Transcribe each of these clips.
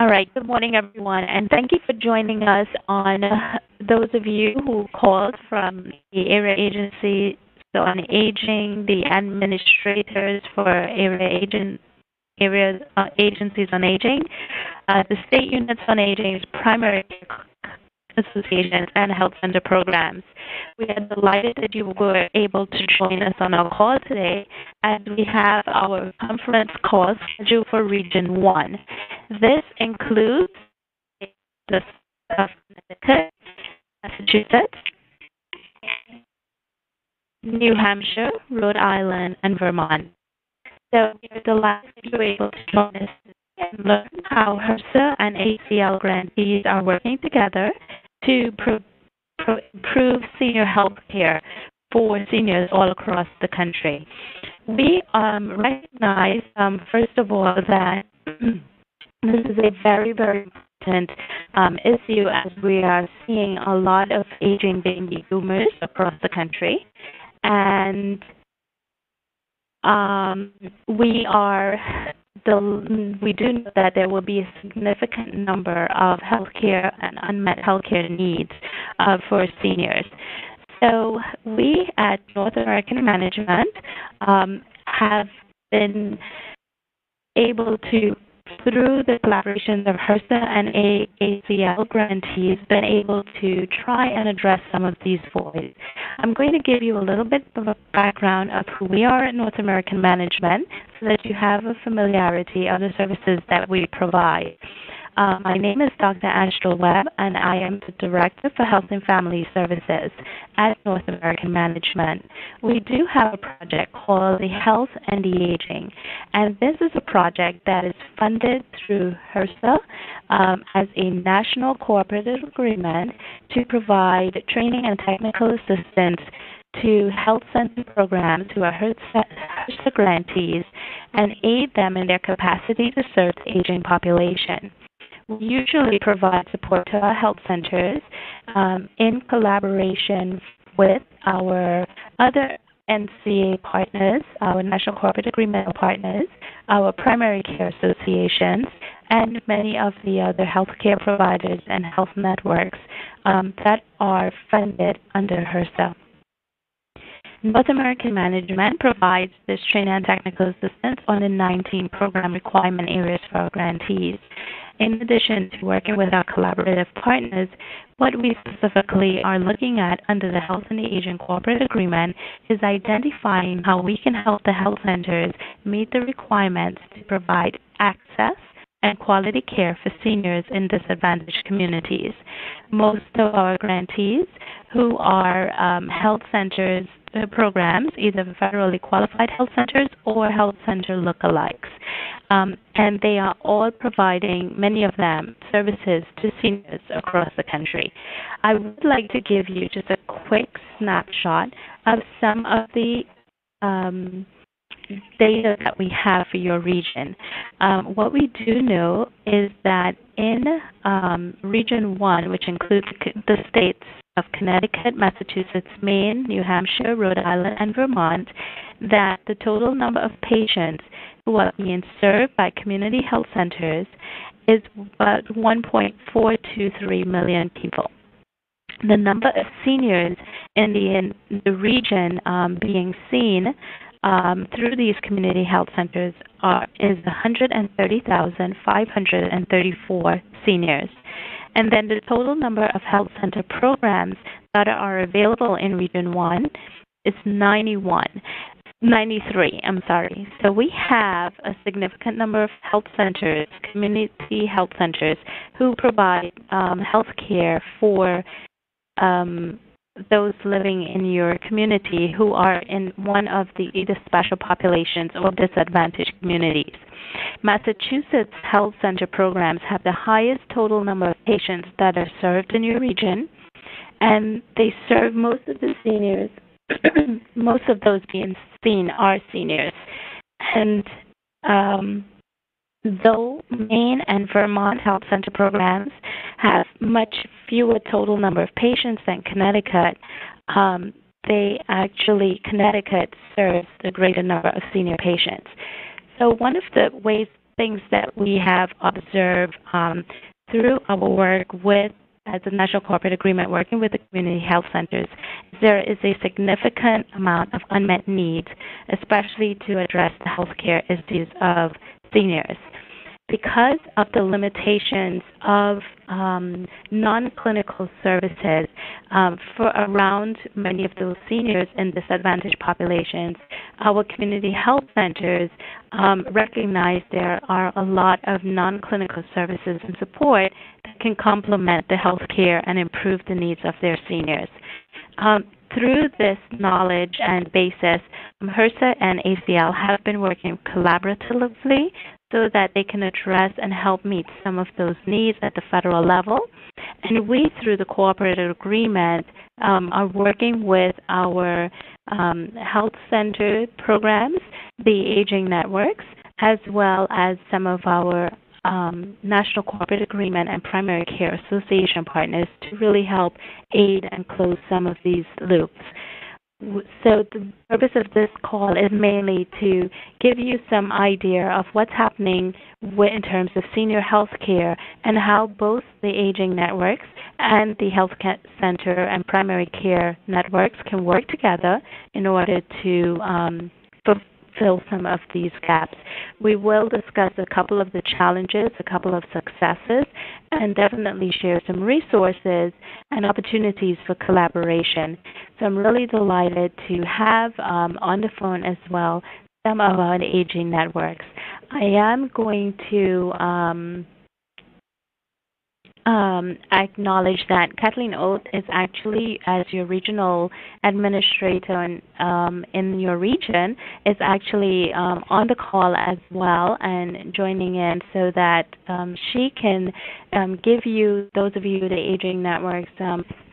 All right. Good morning, everyone, and thank you for joining us on those of you who called from the area agency on aging, the administrators for area agencies on aging, the state units on aging, primary care associations, and health center programs. We are delighted that you were able to join us on our call today as we have our conference call scheduled for Region 1. This includes the state of Connecticut, Massachusetts, New Hampshire, Rhode Island, and Vermont. So we are delighted that you were able to join us and learn how HRSA and ACL grantees are working together to improve senior health care for seniors all across the country. We recognize, first of all, that this is a very, very important issue as we are seeing a lot of aging baby boomers across the country. And we do know that there will be a significant number of healthcare and unmet healthcare needs for seniors. So we at North American Management have been able to, through the collaboration of HRSA and ACL grantees, been able to try and address some of these voids. I'm going to give you a little bit of a background of who we are at North American Management so that you have a familiarity of the services that we provide. My name is Dr. Astral Webb, and I am the Director for Health and Family Services at North American Management. We do have a project called the Health and the Aging, and this is a project that is funded through HRSA as a national cooperative agreement to provide training and technical assistance to health center programs who are HRSA grantees and aid them in their capacity to serve the aging population. We usually provide support to our health centers in collaboration with our other NCA partners, our National Corporate Agreement partners, our primary care associations, and many of the other healthcare providers and health networks that are funded under HRSA. North American Management provides this training and technical assistance on the 19 program requirement areas for our grantees. In addition to working with our collaborative partners, what we specifically are looking at under the Health and the Aging Corporate Agreement is identifying how we can help the health centers meet the requirements to provide access and quality care for seniors in disadvantaged communities. Most of our grantees who are health centers programs, either federally qualified health centers or health center lookalikes. And they are all providing, many of them, services to seniors across the country. I would like to give you just a quick snapshot of some of the data that we have for your region. What we do know is that in Region 1, which includes the states of Connecticut, Massachusetts, Maine, New Hampshire, Rhode Island, and Vermont, that the total number of patients who are being served by community health centers is about 1.423 million people. The number of seniors in the region being seen through these community health centers is 130,534 seniors. And then the total number of health center programs that are available in Region 1 is 93, So we have a significant number of health centers, community health centers, who provide health care for those living in your community who are in one of the either special populations or disadvantaged communities. Massachusetts health center programs have the highest total number of patients that are served in your region, and they serve most of the seniors. Most of those being seen are seniors. And though Maine and Vermont health center programs have much fewer total number of patients than Connecticut, Connecticut serves the greater number of senior patients. So one of the ways things that we have observed through our work with, as a National Corporate Agreement, working with the community health centers, there is a significant amount of unmet needs, especially to address the healthcare issues of seniors. Because of the limitations of non-clinical services for around many of those seniors in disadvantaged populations, our community health centers recognize there are a lot of non-clinical services and support that can complement the health care and improve the needs of their seniors. Through this knowledge and basis, HRSA and ACL have been working collaboratively so that they can address and help meet some of those needs at the federal level. And we, through the cooperative agreement, are working with our health center programs, the aging networks, as well as some of our National Corporate Agreement and Primary Care Association partners to really help aid and close some of these loops. So the purpose of this call is mainly to give you some idea of what's happening in terms of senior health care and how both the aging networks and the health center and primary care networks can work together in order to fulfill some of these gaps. We will discuss a couple of the challenges, a couple of successes, and definitely share some resources and opportunities for collaboration. So I'm really delighted to have on the phone as well some of our aging networks. I am going to acknowledge that Kathleen Oates is actually, as your regional administrator in your region, is actually on the call as well and joining in so that she can give you, those of you, the aging networks,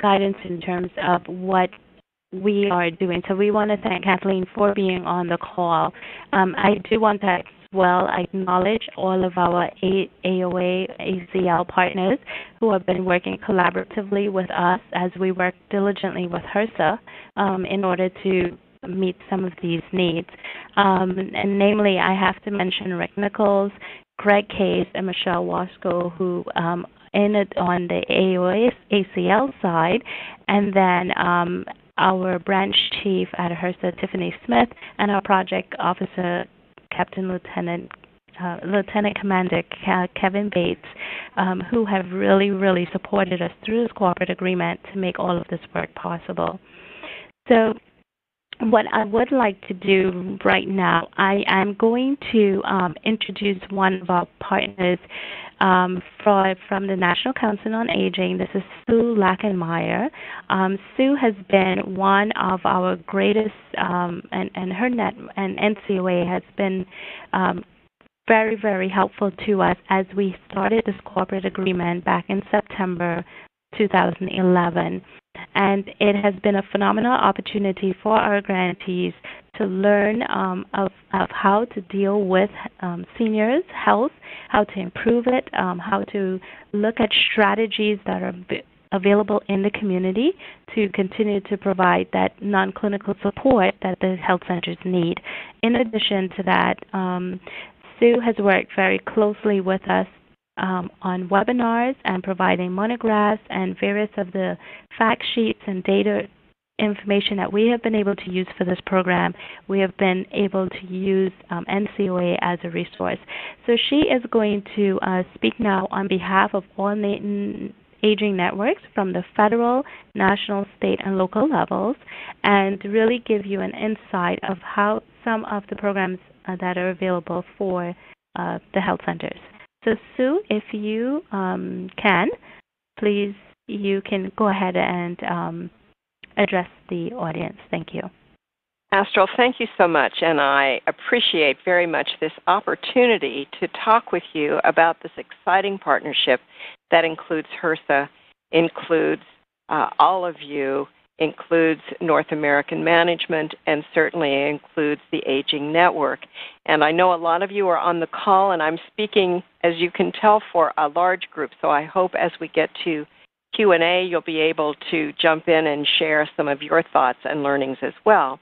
guidance in terms of what we are doing. So we want to thank Kathleen for being on the call. I do want to acknowledge all of our AOA, ACL partners who have been working collaboratively with us as we work diligently with HRSA in order to meet some of these needs. And namely, I have to mention Rick Nichols, Greg Case, and Michelle Wasco, who on the AOA, ACL side, and then our branch chief at HRSA, Tiffany Smith, and our project officer, Lieutenant Commander Kevin Bates, who have really supported us through this corporate agreement to make all of this work possible. So what I would like to do right now, I am going to introduce one of our partners from the National Council on Aging. This is Sue Lackenmeyer. Sue has been one of our greatest, and her net and NCOA has been very helpful to us as we started this corporate agreement back in September 2011. And it has been a phenomenal opportunity for our grantees to learn of how to deal with seniors' health, how to improve it, how to look at strategies that are available in the community to continue to provide that non-clinical support that the health centers need. In addition to that, Sue has worked very closely with us on webinars and providing monographs and various of the fact sheets and data information that we have been able to use for this program. We have been able to use NCOA as a resource. So she is going to speak now on behalf of all aging networks from the federal, national, state, and local levels, and really give you an insight of how some of the programs that are available for the health centers. So Sue, if you can, please, you can go ahead and address the audience. Thank you. Astral, thank you so much, and I appreciate very much this opportunity to talk with you about this exciting partnership that includes HRSA, includes all of you, includes North American Management, and certainly includes the Aging Network. And I know a lot of you are on the call, and I'm speaking, as you can tell, for a large group, so I hope as we get to Q&A, you'll be able to jump in and share some of your thoughts and learnings as well.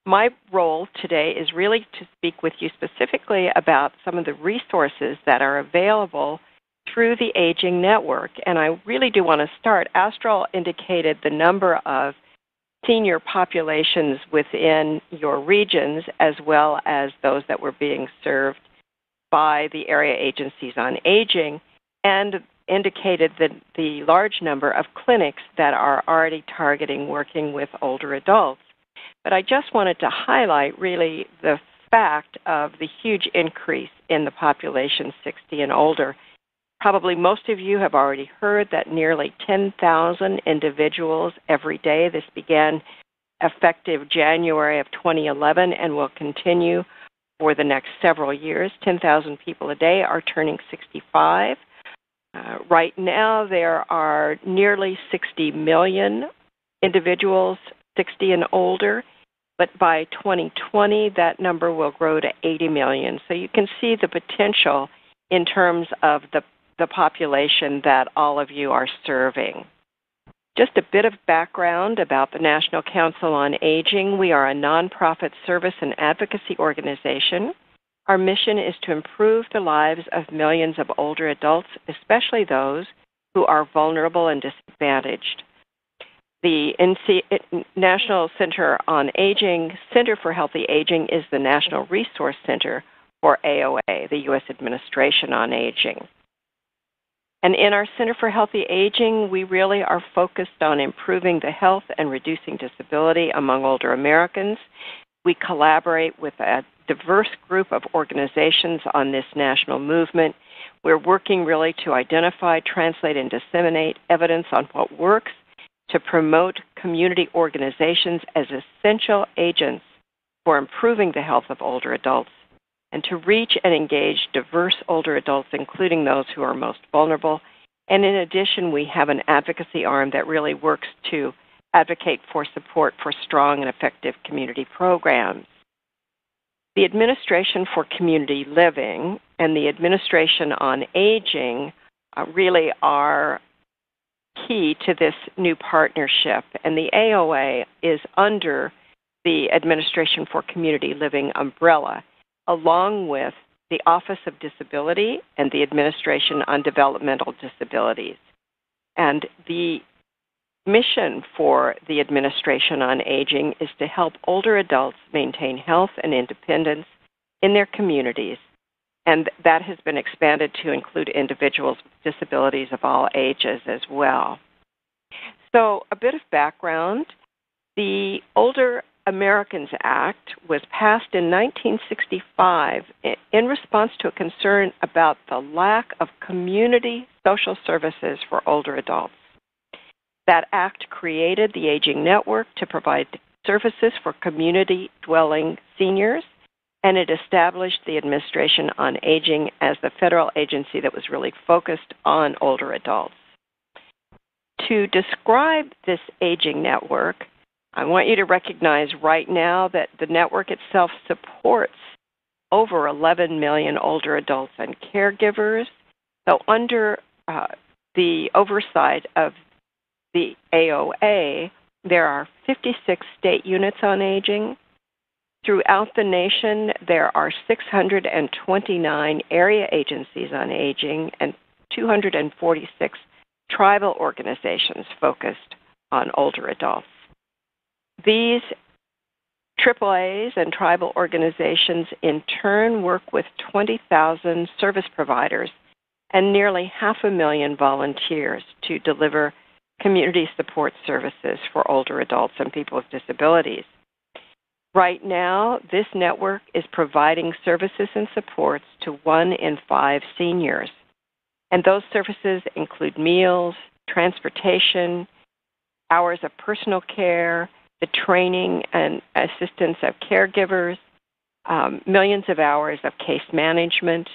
my role today is really to speak with you specifically about some of the resources that are available through the Aging Network. And I really do want to start. Astral indicated the number of senior populations within your regions as well as those that were being served by the area agencies on aging, and indicated the large number of clinics that are already targeting working with older adults. But I just wanted to highlight really the fact of the huge increase in the population 60 and older. Probably most of you have already heard that nearly 10,000 individuals every day. This began effective January of 2011 and will continue for the next several years. 10,000 people a day are turning 65. Right now, there are nearly 60 million individuals 60 and older, but by 2020, that number will grow to 80 million. So you can see the potential in terms of the population that all of you are serving. Just a bit of background about the National Council on Aging. We are a nonprofit service and advocacy organization. Our mission is to improve the lives of millions of older adults, especially those who are vulnerable and disadvantaged. The National Center on Aging, Center for Healthy Aging, is the National Resource Center for AOA, the U.S. Administration on Aging. And in our Center for Healthy Aging, we really are focused on improving the health and reducing disability among older Americans. We collaborate with a diverse group of organizations on this national movement. We're working really to identify, translate, and disseminate evidence on what works to promote community organizations as essential agents for improving the health of older adults, and to reach and engage diverse older adults, including those who are most vulnerable. And in addition, we have an advocacy arm that really works to advocate for support for strong and effective community programs. The Administration for Community Living and the Administration on Aging really are key to this new partnership. And the AOA is under the Administration for Community Living umbrella, along with the Office of Disability and the Administration on Developmental Disabilities. And the mission for the Administration on Aging is to help older adults maintain health and independence in their communities. And that has been expanded to include individuals with disabilities of all ages as well. So a bit of background. The Older Americans Act was passed in 1965 in response to a concern about the lack of community social services for older adults. That act created the Aging Network to provide services for community-dwelling seniors, and it established the Administration on Aging as the federal agency that was really focused on older adults. To describe this Aging Network, I want you to recognize right now that the network itself supports over 11 million older adults and caregivers. So under the oversight of the AOA, there are 56 state units on aging. Throughout the nation, there are 629 area agencies on aging and 246 tribal organizations focused on older adults. These AAAs and tribal organizations in turn work with 20,000 service providers and nearly 500,000 volunteers to deliver community support services for older adults and people with disabilities. Right now, this network is providing services and supports to 1 in 5 seniors. And those services include meals, transportation, hours of personal care, the training and assistance of caregivers, millions of hours of case management,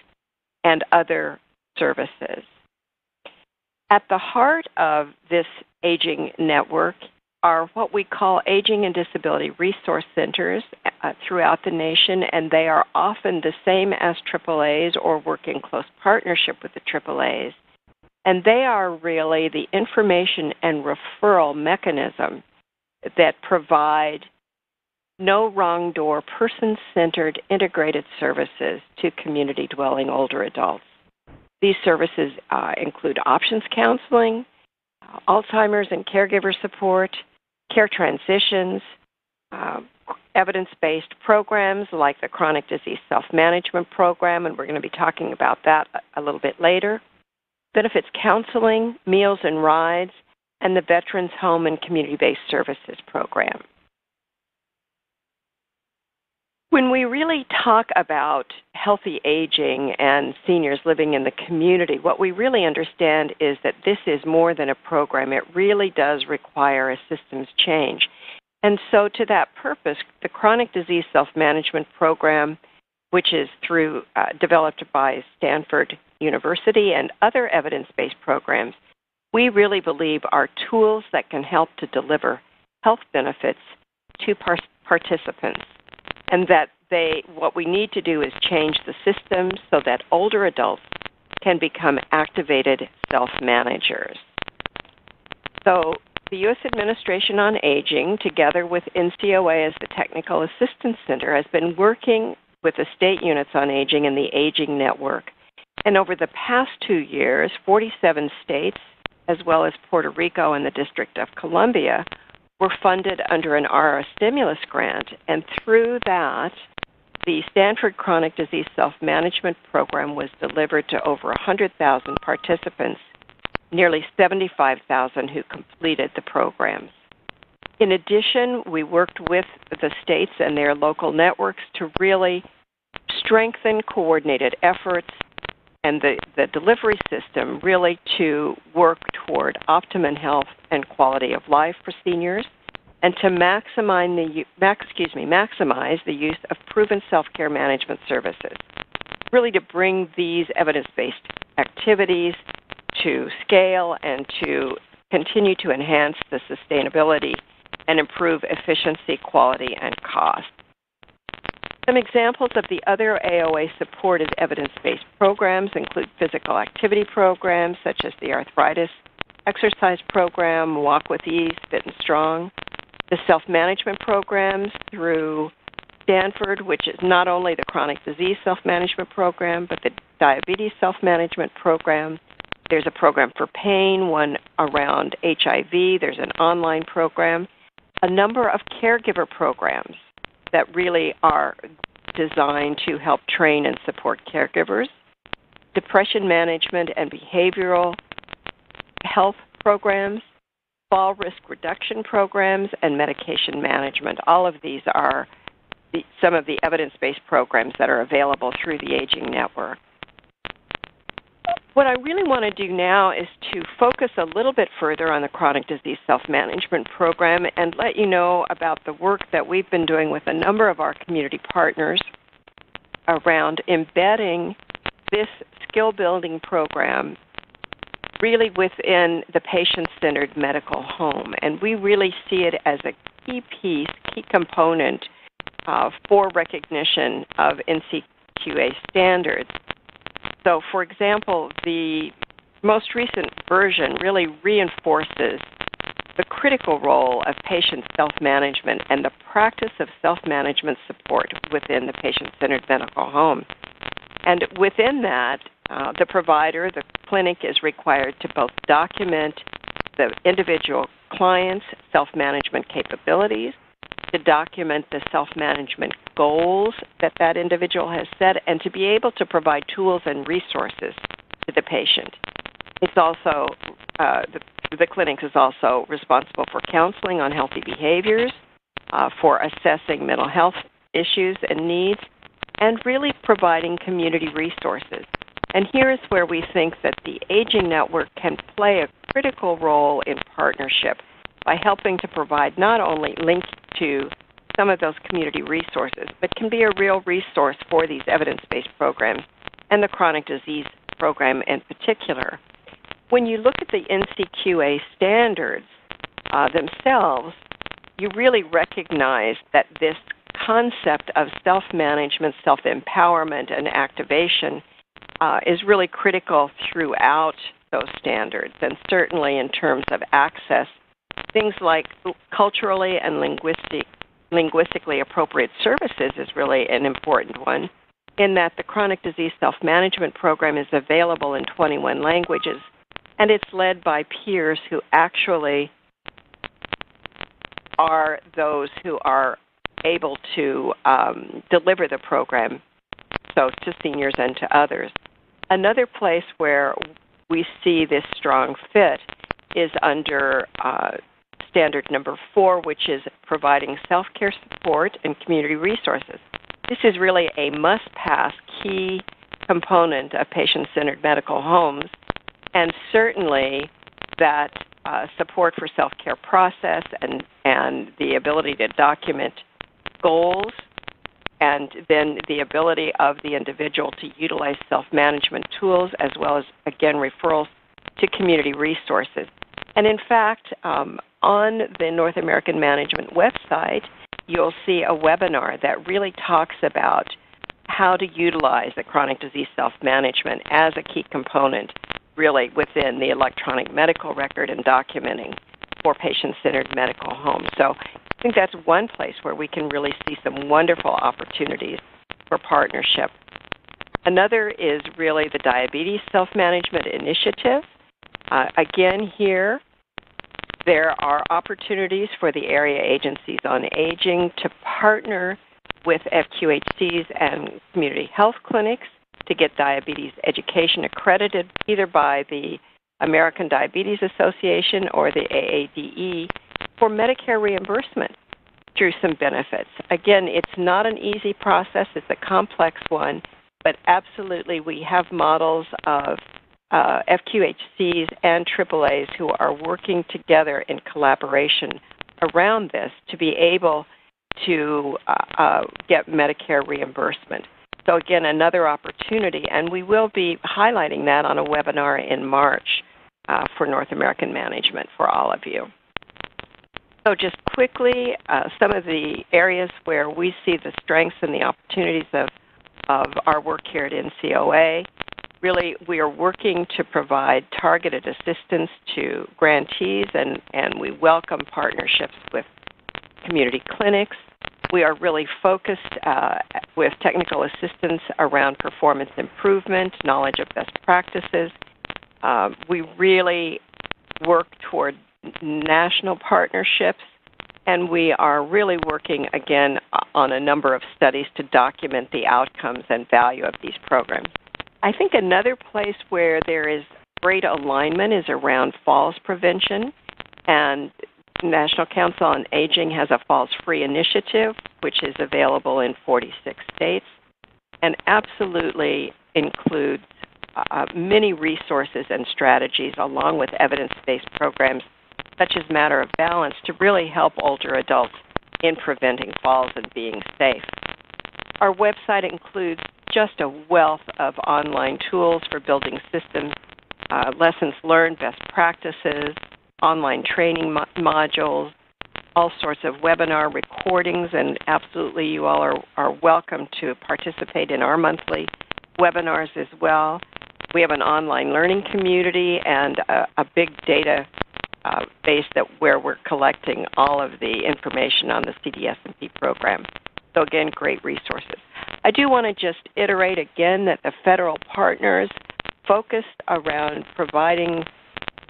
and other services. At the heart of this aging network are what we call aging and disability resource centers throughout the nation, and they are often the same as AAAs or work in close partnership with the AAAs. And they are really the information and referral mechanism that provide no wrong door, person-centered integrated services to community-dwelling older adults. These services include options counseling, Alzheimer's and caregiver support, care transitions, evidence-based programs like the Chronic Disease Self-Management Program, and we're going to be talking about that a little bit later, benefits counseling, meals and rides, and the Veterans Home and Community-Based Services Program. When we really talk about healthy aging and seniors living in the community, what we really understand is that this is more than a program. It really does require a systems change. And so to that purpose, the Chronic Disease Self-Management Program, which is developed by Stanford University and other evidence-based programs, we really believe are tools that can help to deliver health benefits to participants. And that what we need to do is change the system so that older adults can become activated self-managers. So the U.S. Administration on Aging, together with NCOA as the Technical Assistance Center, has been working with the state units on aging and the Aging Network. And over the past 2 years, 47 states, as well as Puerto Rico and the District of Columbia, were funded under an ARA stimulus grant, and through that, the Stanford Chronic Disease Self-Management Program was delivered to over 100,000 participants, nearly 75,000 who completed the programs. In addition, we worked with the states and their local networks to really strengthen coordinated efforts and the delivery system really to work toward optimum health and quality of life for seniors, and to maximize the use of proven self-care management services, really to bring these evidence-based activities to scale and to continue to enhance the sustainability and improve efficiency, quality, and cost. Some examples of the other AOA-supported evidence-based programs include physical activity programs such as the Arthritis Exercise Program, Walk with Ease, Fit and Strong, the self-management programs through Stanford, which is not only the Chronic Disease Self-Management Program, but the Diabetes Self-Management Program. There's a program for pain, one around HIV. There's an online program, a number of caregiver programs that really are designed to help train and support caregivers, depression management and behavioral health programs, fall risk reduction programs, and medication management. All of these are some of the evidence-based programs that are available through the Aging Network. What I really want to do now is to focus a little bit further on the Chronic Disease Self-Management Program and let you know about the work that we've been doing with a number of our community partners around embedding this skill-building program really within the patient-centered medical home. And we really see it as a key component for recognition of NCQA standards. So, for example, the most recent version really reinforces the critical role of patient self-management and the practice of self-management support within the patient-centered medical home. And within that, the provider, the clinic, is required to both document the individual client's self-management capabilities, to document the self-management goals that that individual has set, and to be able to provide tools and resources to the patient. It's also, the clinic is also responsible for counseling on healthy behaviors, for assessing mental health issues and needs, and really providing community resources. And here is where we think that the Aging Network can play a critical role in partnership by helping to provide not only links to some of those community resources, but can be a real resource for these evidence-based programs and the chronic disease program in particular. When you look at the NCQA standards themselves, you really recognize that this concept of self-management, self-empowerment, and activation is really critical throughout those standards, and certainly in terms of access, things like culturally and linguistically appropriate services is really an important one, in that the Chronic Disease Self-Management Program is available in 21 languages, and it's led by peers who actually are those who are able to deliver the program, so to seniors and to others. Another place where we see this strong fit is under standard number 4, which is providing self-care support and community resources. This is really a must-pass key component of patient-centered medical homes, and certainly that support for self-care process and the ability to document goals, and then the ability of the individual to utilize self-management tools, as well as, again, referrals to community resources. And in fact, on the North American Management website, you'll see a webinar that really talks about how to utilize the chronic disease self-management as a key component really within the electronic medical record and documenting for patient-centered medical homes. So I think that's one place where we can really see some wonderful opportunities for partnership. Another is really the Diabetes Self-Management Initiative. Again, here, there are opportunities for the area agencies on aging to partner with FQHCs and community health clinics to get diabetes education accredited either by the American Diabetes Association or the AADE for Medicare reimbursement through some benefits. Again, it's not an easy process. It's a complex one, but absolutely we have models of FQHCs and AAAs who are working together in collaboration around this to be able to get Medicare reimbursement. So again, another opportunity, and we will be highlighting that on a webinar in March for North American Management for all of you. So just quickly, some of the areas where we see the strengths and the opportunities of our work here at NCOA. Really, we are working to provide targeted assistance to grantees, and we welcome partnerships with community clinics. We are really focused with technical assistance around performance improvement, knowledge of best practices. We really work toward national partnerships, and we are really working, again, on a number of studies to document the outcomes and value of these programs. I think another place where there is great alignment is around falls prevention, and National Council on Aging has a falls-free initiative, which is available in 46 states, and absolutely includes many resources and strategies along with evidence-based programs such as Matter of Balance to really help older adults in preventing falls and being safe. Our website includes just a wealth of online tools for building systems, lessons learned, best practices, online training modules, all sorts of webinar recordings, and absolutely you all are welcome to participate in our monthly webinars as well. We have an online learning community and a big data base where we're collecting all of the information on the CDS&P program. So again, great resources. I do want to just iterate again that the federal partners focused around providing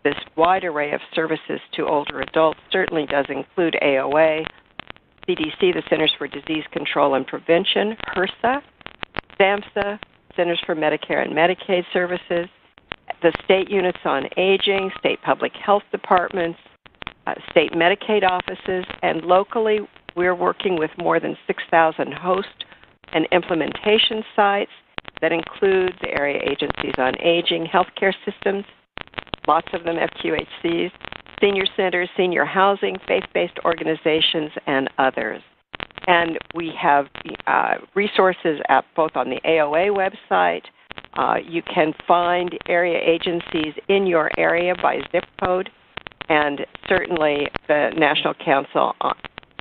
this wide array of services to older adults certainly does include AOA, CDC, the Centers for Disease Control and Prevention, HRSA, SAMHSA, Centers for Medicare and Medicaid Services, the state units on aging, state public health departments, state Medicaid offices, and locally we're working with more than 6,000 host and implementation sites that include the area agencies on aging, healthcare systems, lots of them FQHCs, senior centers, senior housing, faith-based organizations, and others. And we have resources both on the AOA website. You can find area agencies in your area by zip code, and certainly the National Council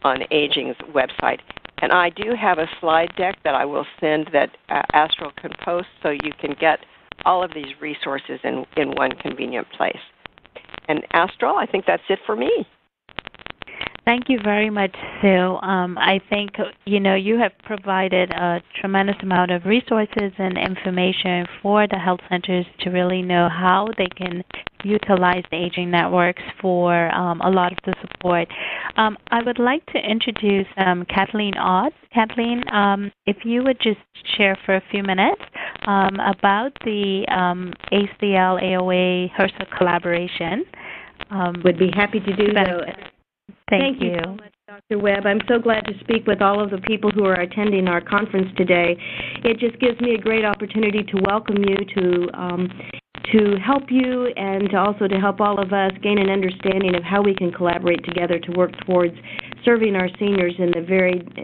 on Aging's website. And I do have a slide deck that I will send that Astral can post so you can get all of these resources in one convenient place. And Astral, I think that's it for me. Thank you very much, Sue. I think, you have provided a tremendous amount of resources and information for the health centers to really know how they can utilize the aging networks for a lot of the support. I would like to introduce Kathleen Ott. Kathleen, if you would just share for a few minutes about the ACL AOA HRSA collaboration. Would be happy to do so. Thank you so much, Dr. Webb. I'm so glad to speak with all of the people who are attending our conference today. It just gives me a great opportunity to welcome you, to help you, and also to help all of us gain an understanding of how we can collaborate together to work towards serving our seniors in the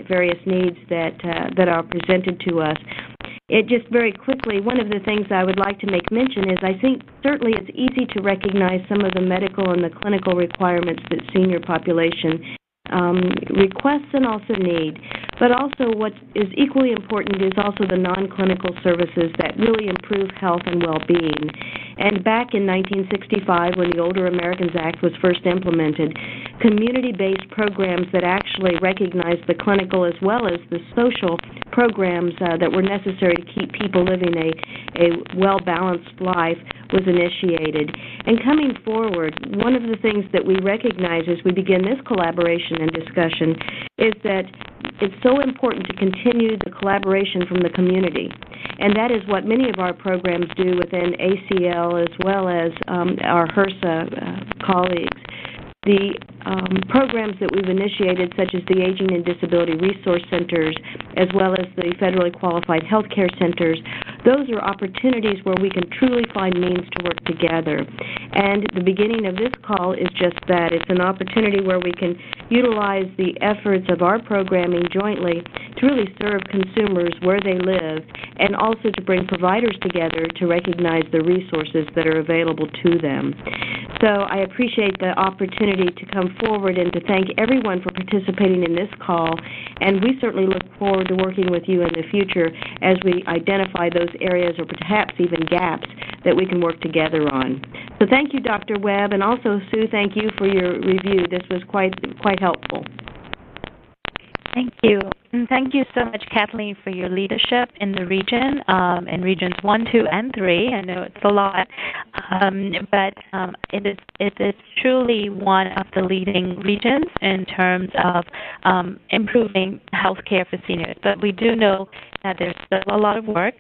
various needs that are presented to us. It just very quickly, one of the things I would like to make mention is I think certainly it's easy to recognize some of the medical and the clinical requirements that senior population requests and also need. But also what is equally important is also the non-clinical services that really improve health and well-being. And back in 1965, when the Older Americans Act was first implemented, community-based programs that actually recognized the clinical as well as the social programs that were necessary to keep people living a well-balanced life was initiated. And coming forward, one of the things that we recognize as we begin this collaboration and discussion is that it's so important to continue the collaboration from the community. And that is what many of our programs do within ACL as well as our HRSA colleagues. The programs that we've initiated, such as the Aging and Disability Resource Centers, as well as the federally qualified health care centers, those are opportunities where we can truly find means to work together. And the beginning of this call is just that. It's an opportunity where we can utilize the efforts of our programming jointly to really serve consumers where they live, and also to bring providers together to recognize the resources that are available to them. So I appreciate the opportunity to come forward and to thank everyone for participating in this call, and we certainly look forward to working with you in the future as we identify those areas or perhaps even gaps that we can work together on. So thank you, Dr. Webb, and also, Sue, thank you for your review. This was quite helpful. Thank you. And thank you so much, Kathleen, for your leadership in the region, in Regions 1, 2, and 3. I know it's a lot, but it is truly one of the leading regions in terms of improving health care for seniors. But we do know that there's still a lot of work,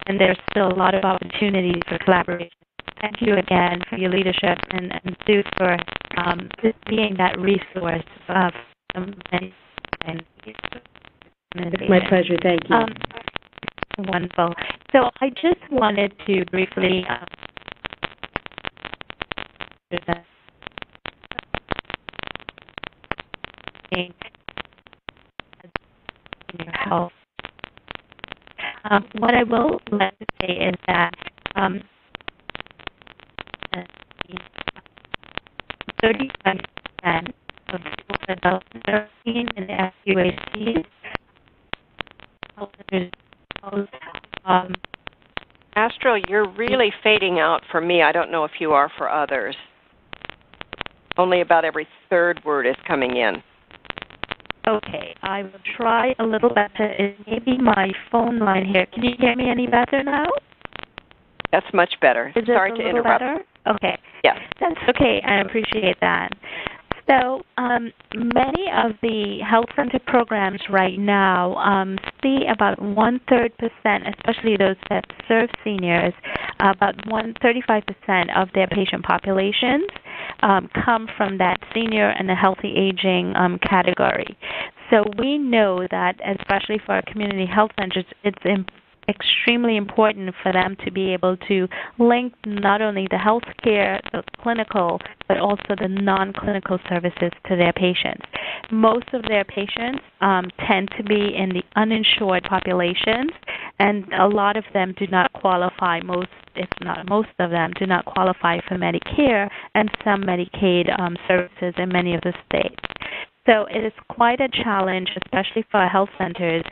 and there's still a lot of opportunities for collaboration. Thank you again for your leadership, and Sue for being that resource for many. It's my pleasure. Thank you. Wonderful. So I just wanted to briefly present your health. What I will like to say is that 35% of adults that are seen in the FQHCs. Astro, you're really fading out for me. I don't know if you are for others. Only about every third word is coming in. Okay, I will try a little better. It may be my phone line here. Can you hear me any better now? That's much better. Is Sorry it to a little interrupt. better? Okay. Yes. That's okay. I appreciate that. So many of the health center programs right now see about 1/3%, especially those that serve seniors, about 35% of their patient populations come from that senior and the healthy aging category. So we know that, especially for our community health centers, it's extremely important for them to be able to link not only the health care, the clinical, but also the non-clinical services to their patients. Most of their patients tend to be in the uninsured populations, and a lot of them do not qualify, most, if not most of them, do not qualify for Medicare and some Medicaid services in many of the states. So it is quite a challenge, especially for our health centers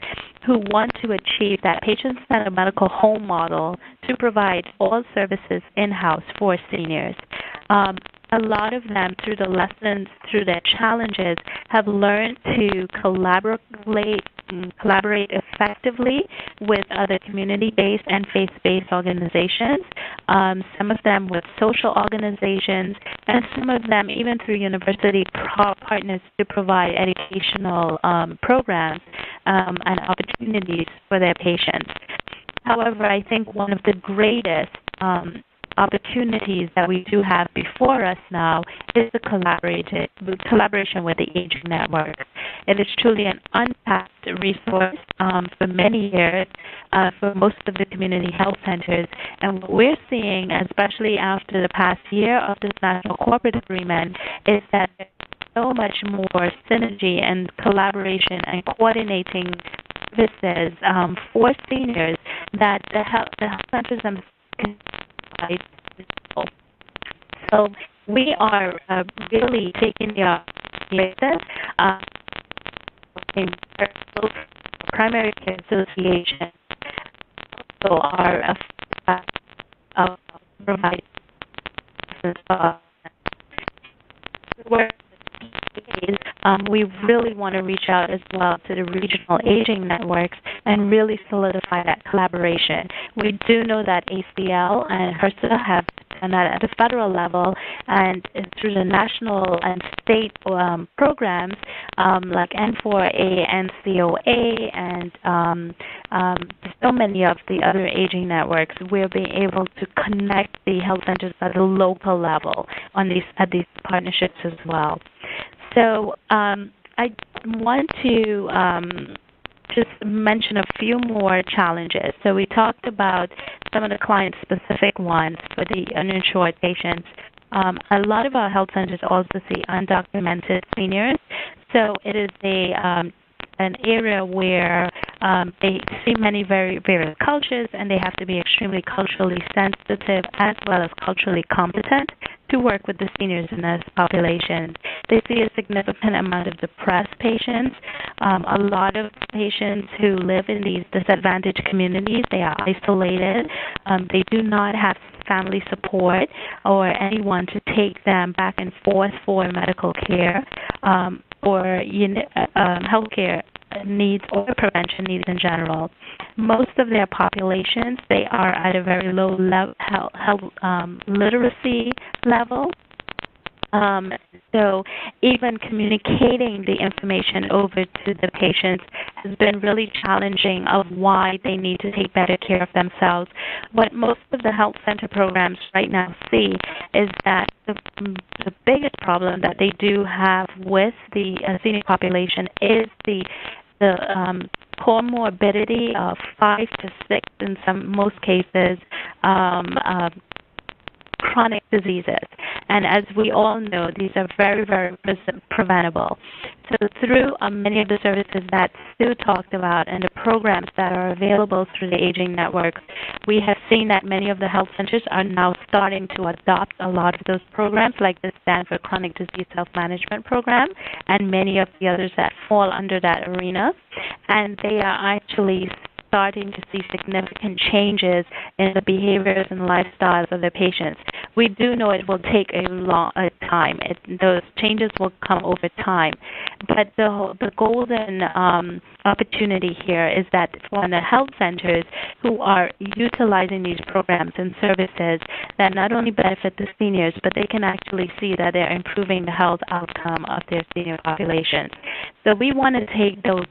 who want to achieve that patient-centered medical home model to provide all services in-house for seniors. A lot of them, through the lessons, through their challenges, have learned to collaborate effectively with other community-based and faith-based organizations, some of them with social organizations, and some of them even through university partners to provide educational programs and opportunities for their patients. However, I think one of the greatest opportunities that we do have before us now is the collaboration with the Aging Network. It is truly an untapped resource for many years for most of the community health centers. And what we're seeing, especially after the past year of this national corporate agreement, is that there's so much more synergy and collaboration and coordinating services for seniors that the health centers themselves can provide. So we are really taking the opportunity primary care association so are providing we really want to reach out as well to the regional aging networks and really solidify that collaboration. We do know that ACL and HRSA have done that at the federal level, and through the national and state programs like N4A, NCOA, and so many of the other aging networks, we're being able to connect the health centers at the local level at these partnerships as well. So I want to just mention a few more challenges. So we talked about some of the client-specific ones for the uninsured patients. A lot of our health centers also see undocumented seniors. So it is an area where they see many various cultures, and they have to be extremely culturally sensitive as well as culturally competent to work with the seniors in this population. They see a significant amount of depressed patients. A lot of patients who live in these disadvantaged communities, they are isolated. They do not have family support or anyone to take them back and forth for medical care or health care needs or prevention needs in general. Most of their populations, they are at a very low health literacy level. So even communicating the information over to the patients has been really challenging of why they need to take better care of themselves. What most of the health center programs right now see is that the biggest problem that they do have with the senior population is the comorbidity of 5 to 6 in most cases chronic diseases. And as we all know, these are very preventable. So through many of the services that Sue talked about and the programs that are available through the Aging Network, we have seen that many of the health centers are now starting to adopt a lot of those programs, like the Stanford Chronic Disease Self-Management Program and many of the others that fall under that arena. And they are actually starting to see significant changes in the behaviors and lifestyles of the patients. We do know it will take a long time. Those changes will come over time. But the golden opportunity here is that for the health centers who are utilizing these programs and services that not only benefit the seniors, but they can actually see that they're improving the health outcome of their senior populations. So we want to take those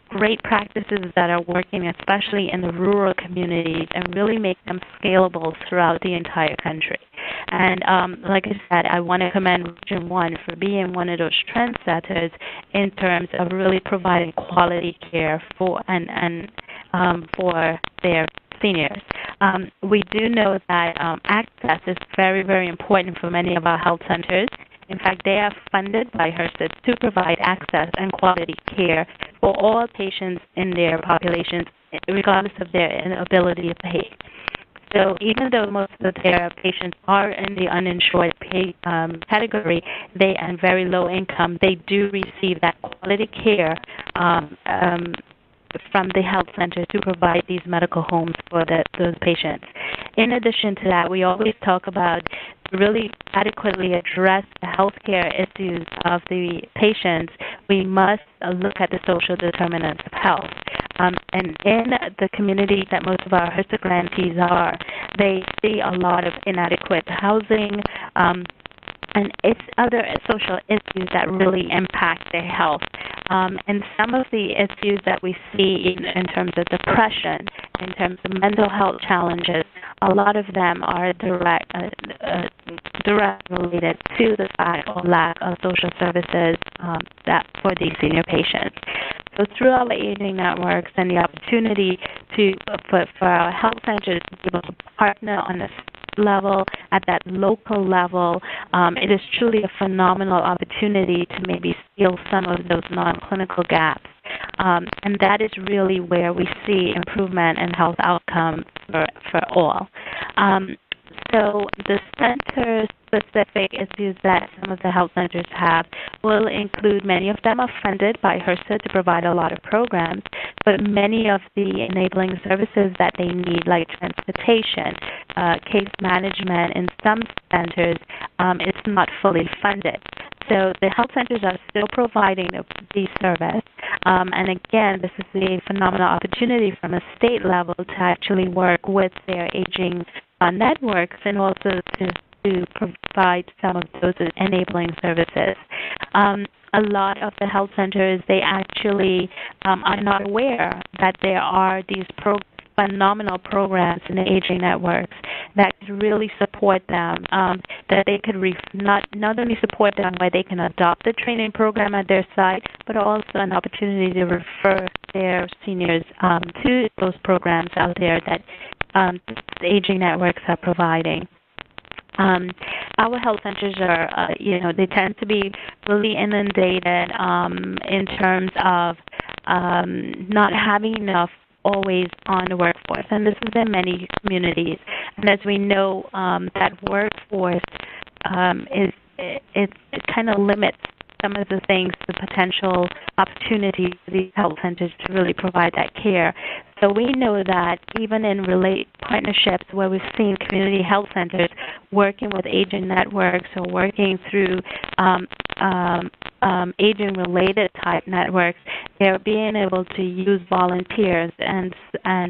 great practices that are working, especially in the rural communities, and really make them scalable throughout the entire country. And like I said, I want to commend Region 1 for being one of those trendsetters in terms of really providing quality care for their seniors. We do know that access is very important for many of our health centers. In fact, they are funded by HRSA to provide access and quality care for all patients in their populations, regardless of their inability to pay. So even though most of their patients are in the uninsured category, they and very low income, they do receive that quality care from the health center to provide these medical homes for those patients. In addition to that, we always talk about really adequately address the healthcare issues of the patients. We must look at the social determinants of health. And in the communities that most of our HRSA grantees are, they see a lot of inadequate housing, and it's other social issues that really impact their health. And some of the issues that we see in terms of depression, in terms of mental health challenges, a lot of them are direct related to the fact or lack of social services that for these senior patients. So through our aging networks and the opportunity for our health centers to be able to partner on this level, at that local level, it is truly a phenomenal opportunity to maybe seal some of those non-clinical gaps. And that is really where we see improvement in health outcomes for all. So the center-specific issues that some of the health centers have will include, many of them are funded by HRSA to provide a lot of programs, but many of the enabling services that they need, like transportation, case management in some centers, it's not fully funded. So the health centers are still providing the service. And again, this is a phenomenal opportunity from a state level to actually work with their aging networks and also to provide some of those enabling services. A lot of the health centers, they actually are not aware that there are these phenomenal programs in the aging networks that really support them, that they could not only support them where they can adopt the training program at their site, but also an opportunity to refer their seniors to those programs out there that the aging networks are providing. Our health centers are, they tend to be really inundated in terms of not having enough always on the workforce, and this is in many communities. And as we know, that workforce it kind of limits some of the things, the potential opportunities for these health centers to really provide that care. So we know that even in partnerships where we've seen community health centers working with aging networks or working through aging-related type networks, they're being able to use volunteers and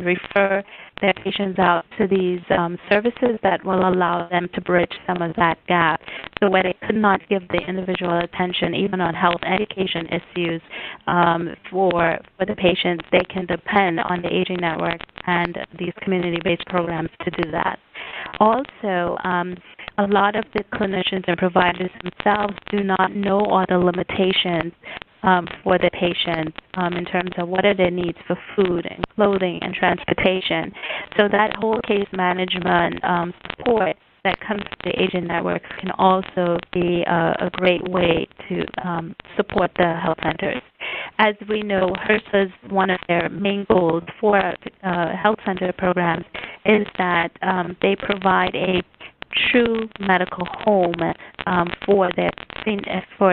refer their patients out to these services that will allow them to bridge some of that gap. So where they could not give the individual attention, even on health education issues for the patients, they can depend on the aging network and these community-based programs to do that. Also, a lot of the clinicians and providers themselves do not know all the limitations for the patients in terms of what are their needs for food and clothing and transportation. So that whole case management support that comes to the aging networks can also be a great way to support the health centers. As we know, HRSA's one of their main goals for health center programs is that they provide a true medical home for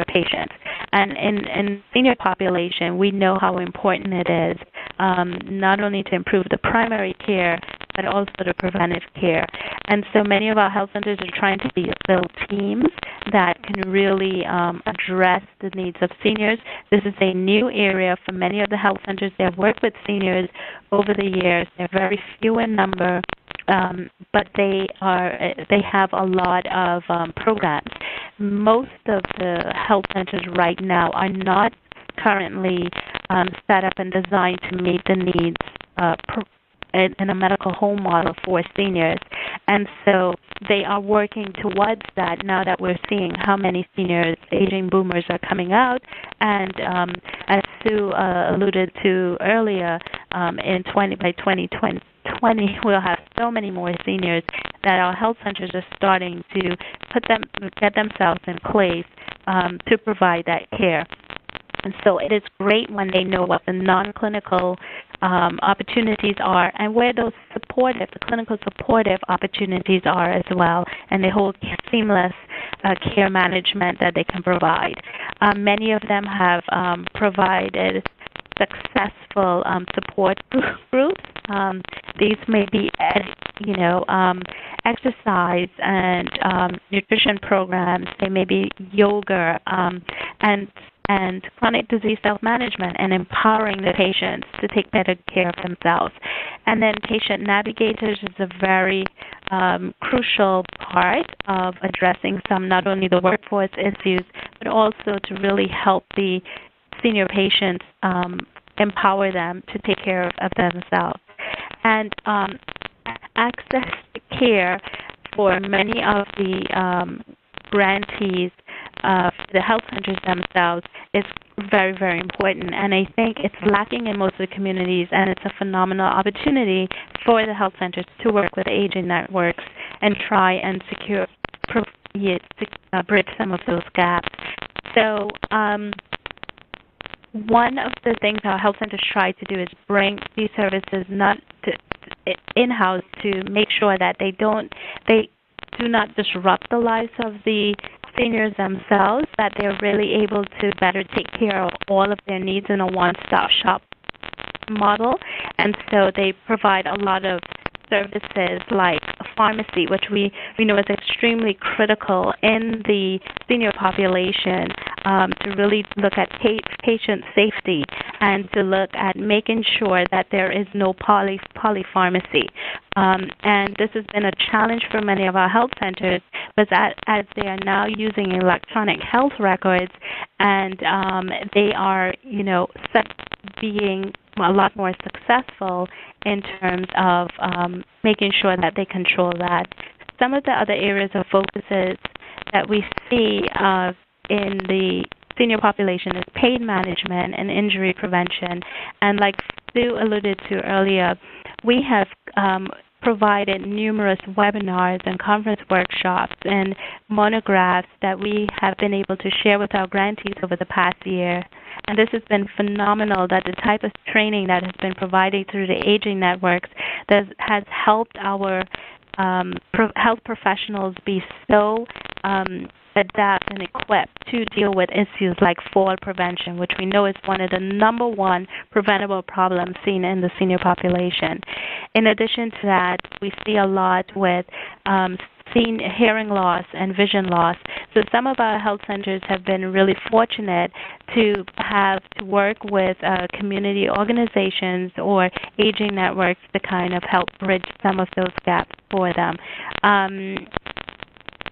patients. And in senior population, we know how important it is not only to improve the primary care, but also the preventive care. And so many of our health centers are trying to build teams that can really address the needs of seniors. This is a new area for many of the health centers. They have worked with seniors over the years. They're very few in number, but they have a lot of programs. Most of the health centers right now are not currently set up and designed to meet the needs in a medical home model for seniors. And so they are working towards that now that we're seeing how many seniors, aging boomers, are coming out. And as Sue alluded to earlier, by 2020, we'll have so many more seniors that our health centers are starting to get themselves in place to provide that care. And so it is great when they know what the non-clinical opportunities are and where those the clinical supportive opportunities are as well, and the whole seamless care management that they can provide. Many of them have provided successful support groups. These may be, exercise and nutrition programs. They may be yoga and chronic disease self-management and empowering the patients to take better care of themselves. And then patient navigators is a very crucial part of addressing not only the workforce issues, but also to really help the senior patients, empower them to take care of themselves. And access to care for many of the grantees the health centers themselves is very, very important. And I think it's lacking in most of the communities, and it's a phenomenal opportunity for the health centers to work with aging networks and try and bridge some of those gaps. So one of the things our health centers try to do is bring these services in-house to make sure that they do not disrupt the lives of the seniors themselves, that they're really able to better take care of all of their needs in a one-stop shop model. And so they provide a lot of services like a pharmacy, which we know is extremely critical in the senior population, to really look at patient safety and to look at making sure that there is no polypharmacy. And this has been a challenge for many of our health centers, but as they are now using electronic health records, and they are, being a lot more successful in terms of making sure that they control that. Some of the other areas of focuses that we see in the senior population is pain management and injury prevention. And like Sue alluded to earlier, we have provided numerous webinars and conference workshops and monographs that we have been able to share with our grantees over the past year. And this has been phenomenal, that the type of training that has been provided through the aging networks that has helped our health professionals be so adapt and equipped to deal with issues like fall prevention, which we know is one of the number one preventable problems seen in the senior population. In addition to that, we see a lot with hearing loss and vision loss. So some of our health centers have been really fortunate to work with community organizations or aging networks to kind of help bridge some of those gaps for them.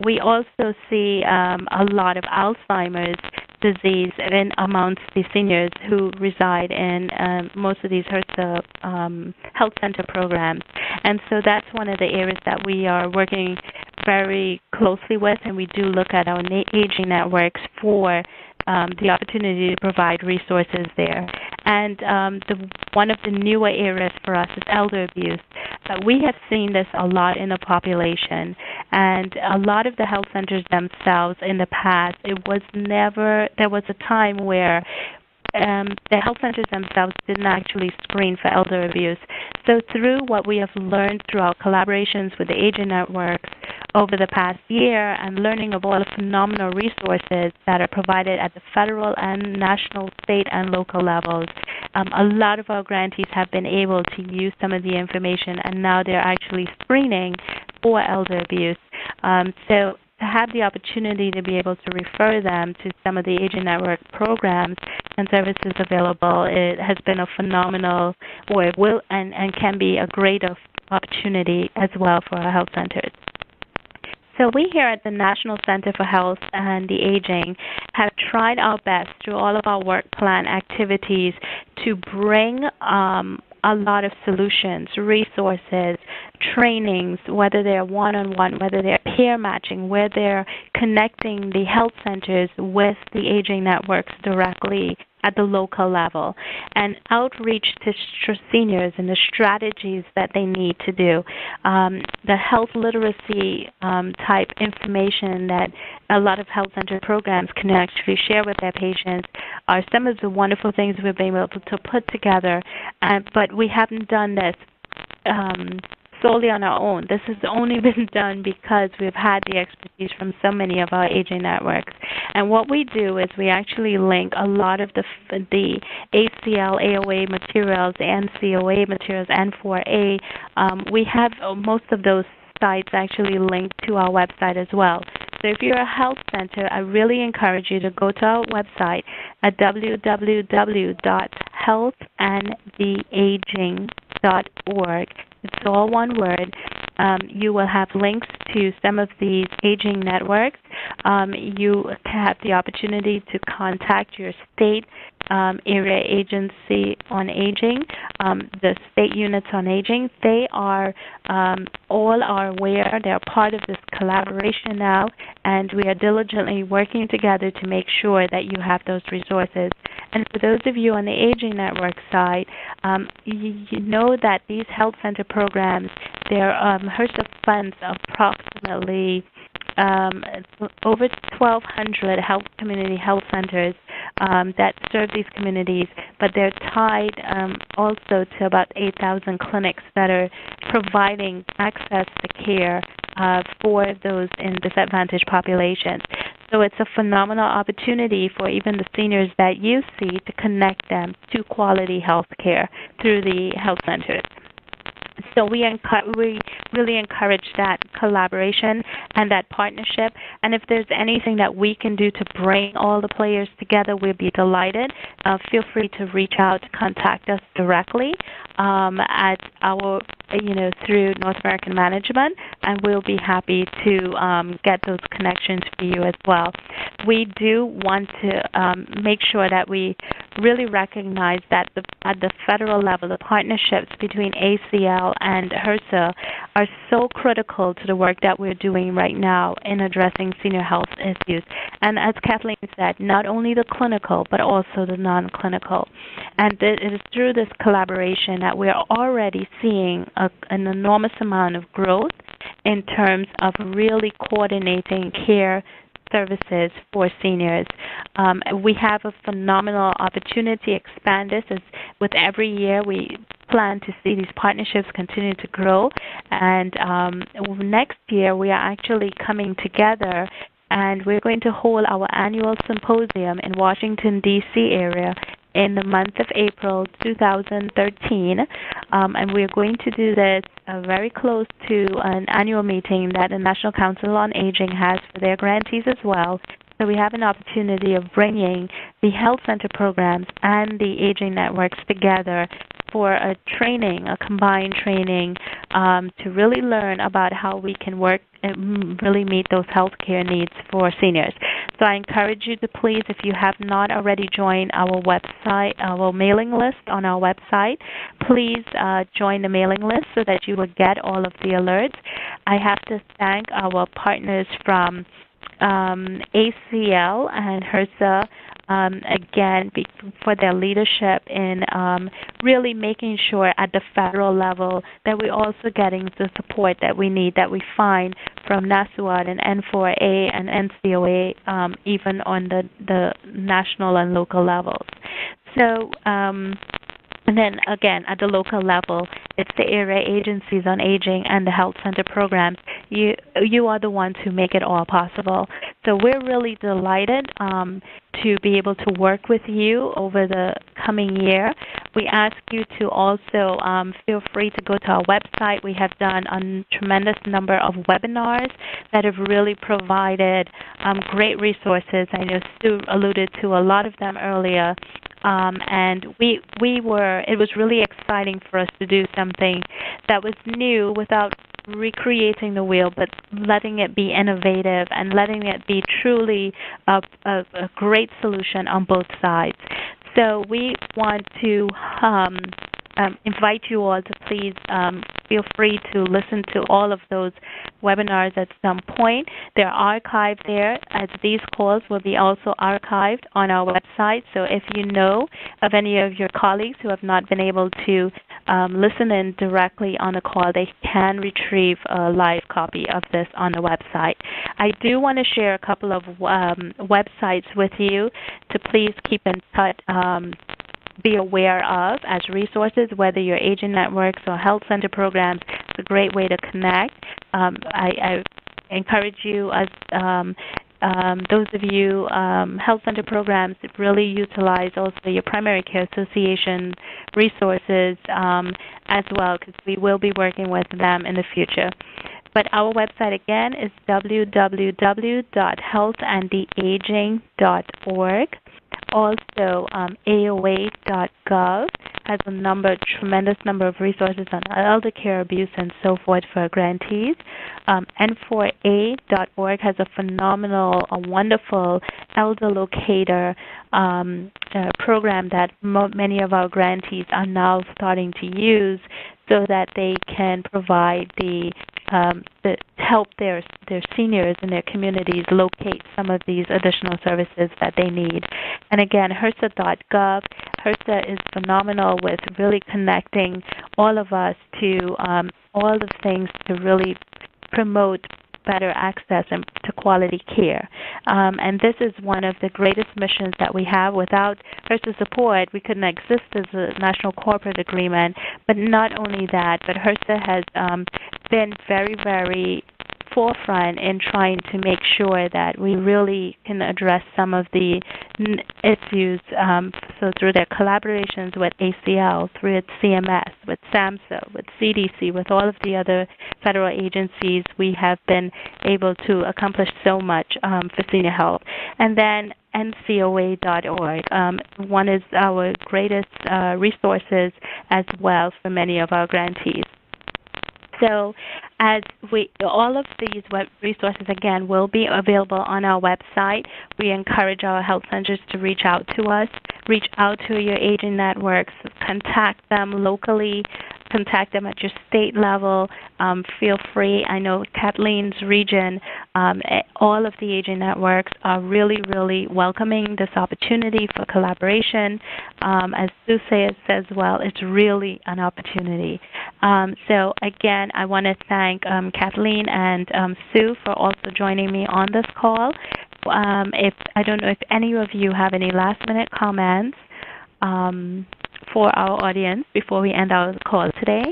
We also see a lot of Alzheimer's disease amongst the seniors who reside in most of these HRSA health center programs. And so that's one of the areas that we are working very closely with, and we do look at our aging networks for the opportunity to provide resources there. And one of the newer areas for us is elder abuse. We have seen this a lot in the population, and a lot of the health centers themselves in the past, there was a time where the health centers themselves didn't actually screen for elder abuse. So through what we have learned through our collaborations with the aging networks over the past year and learning of all the phenomenal resources that are provided at the federal and national, state, and local levels, a lot of our grantees have been able to use some of the information, and now they're actually screening for elder abuse. So to have the opportunity to be able to refer them to some of the aging network programs and services available, it has been a phenomenal, or it will and can be a great opportunity as well for our health centers. So we here at the National Center for Health and the Aging have tried our best through all of our work plan activities to bring a lot of solutions, resources, trainings, whether they're one-on-one, whether they're peer matching, where they're connecting the health centers with the aging networks directly at the local level, and outreach to seniors and the strategies that they need to do. The health literacy type information that a lot of health center programs can actually share with their patients are some of the wonderful things we've been able to put together, but we haven't done this solely on our own. This has only been done because we've had the expertise from so many of our aging networks. And what we do is we actually link a lot of the ACL, AOA materials, and COA materials, and 4A. We have most of those sites actually linked to our website as well. So if you're a health center, I really encourage you to go to our website at www.healthandtheaging.org. It's all one word. You will have links to some of these aging networks. You have the opportunity to contact your state area agency on aging, the state units on aging. They are all are aware. They are part of this collaboration now, and we are diligently working together to make sure that you have those resources. And for those of you on the Aging Network side, you know that these health center programs, their HRSA funds approximately over 1,200 community health centers that serve these communities, but they're tied also to about 8,000 clinics that are providing access to care for those in disadvantaged populations. So it's a phenomenal opportunity for even the seniors that you see to connect them to quality health care through the health centers. So we really encourage that collaboration and that partnership. And if there's anything that we can do to bring all the players together, we'd be delighted. Feel free to reach out, contact us directly at our, through North American Management, and we'll be happy to get those connections for you as well. We do want to make sure that we really recognize that at the federal level, the partnerships between ACL and HRSA are so critical to the work that we're doing right now in addressing senior health issues. And as Kathleen said, not only the clinical, but also the non-clinical. And it is through this collaboration that we're already seeing an enormous amount of growth in terms of really coordinating care services for seniors. We have a phenomenal opportunity to expand this. As with every year, we plan to see these partnerships continue to grow. And next year, we are actually coming together, and we're going to hold our annual symposium in Washington, D.C. area in the month of April 2013, and we're going to do this very close to an annual meeting that the National Council on Aging has for their grantees as well. So we have an opportunity of bringing the health center programs and the aging networks together for a training, a combined training, to really learn about how we can work and really meet those health care needs for seniors. So I encourage you to please, if you have not already joined our website, our mailing list on our website, please join the mailing list so that you will get all of the alerts. I have to thank our partners from ACL and HRSA again for their leadership in really making sure at the federal level that we're also getting the support that we need, that we find from NASUAD and N4A and NCOA, even on the national and local levels. So and then again, at the local level, it's the area agencies on aging and the health center programs. You are the ones who make it all possible. So we're really delighted to be able to work with you over the coming year. We ask you to also feel free to go to our website. We have done a tremendous number of webinars that have really provided great resources. I know Stu alluded to a lot of them earlier. And it was really exciting for us to do something that was new without recreating the wheel, but letting it be innovative and letting it be truly a great solution on both sides. So we want to invite you all to please feel free to listen to all of those webinars at some point. They're archived there, as these calls will be also archived on our website. So if you know of any of your colleagues who have not been able to listen in directly on the call, they can retrieve a live copy of this on the website. I do want to share a couple of websites with you to please keep in touch be aware of as resources, whether you're aging networks or health center programs. It's a great way to connect. I encourage you, as those of you health center programs, really utilize also your primary care association resources as well, because we will be working with them in the future. But our website again is www.healthandtheaging.org. Also, AOA.gov has a tremendous number of resources on elder care, abuse, and so forth for grantees. N4A.org has a phenomenal, wonderful elder locator program that many of our grantees are now starting to use, so that they can provide help their seniors in their communities locate some of these additional services that they need. And again, HRSA.gov. HRSA is phenomenal with really connecting all of us to all the things to really promote better access and to quality care. And this is one of the greatest missions that we have. Without HRSA support, we couldn't exist as a national corporate agreement. But not only that, but HRSA has been very, very forefront in trying to make sure that we really can address some of the issues, so through their collaborations with ACL, through its CMS, with SAMHSA, with CDC, with all of the other federal agencies, we have been able to accomplish so much for senior health. And then NCOA.org. One is our greatest resources as well for many of our grantees. So all of these web resources, again, will be available on our website. We encourage our health centers to reach out to us, reach out to your aging networks, contact them locally, contact them at your state level. Feel free. I know Kathleen's region, all of the aging networks are really, really welcoming this opportunity for collaboration. As Sue says as well, it's really an opportunity. So again, I want to thank Kathleen and Sue for also joining me on this call. I don't know if any of you have any last-minute comments for our audience before we end our call today.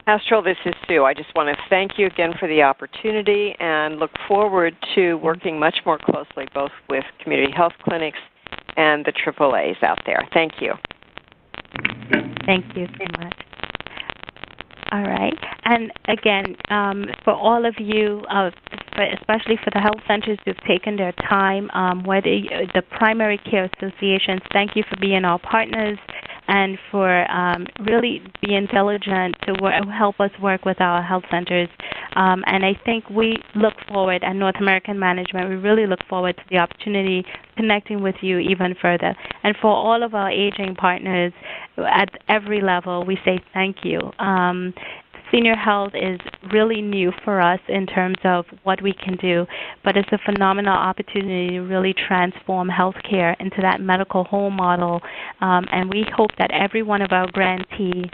Astral, this is Sue. I just want to thank you again for the opportunity and look forward to working much more closely both with community health clinics and the AAAs out there. Thank you. Thank you so much. All right. And again, for all of you, especially for the health centers who've taken their time, whether the primary care associations, thank you for being our partners and for really being diligent to help us work with our health centers. And I think we look forward, at North American Management, we really look forward to the opportunity connecting with you even further. And for all of our aging partners at every level, we say thank you. Senior health is really new for us in terms of what we can do, but it's a phenomenal opportunity to really transform healthcare into that medical home model. And we hope that every one of our grantees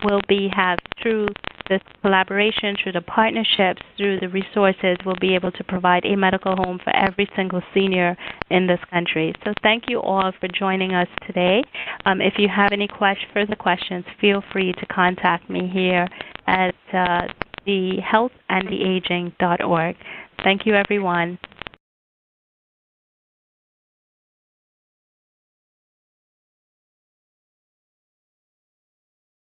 will have, through this collaboration, through the partnerships, through the resources, will be able to provide a medical home for every single senior in this country. So thank you all for joining us today. If you have any further questions, feel free to contact me here at the healthandtheaging.org. Thank you, everyone.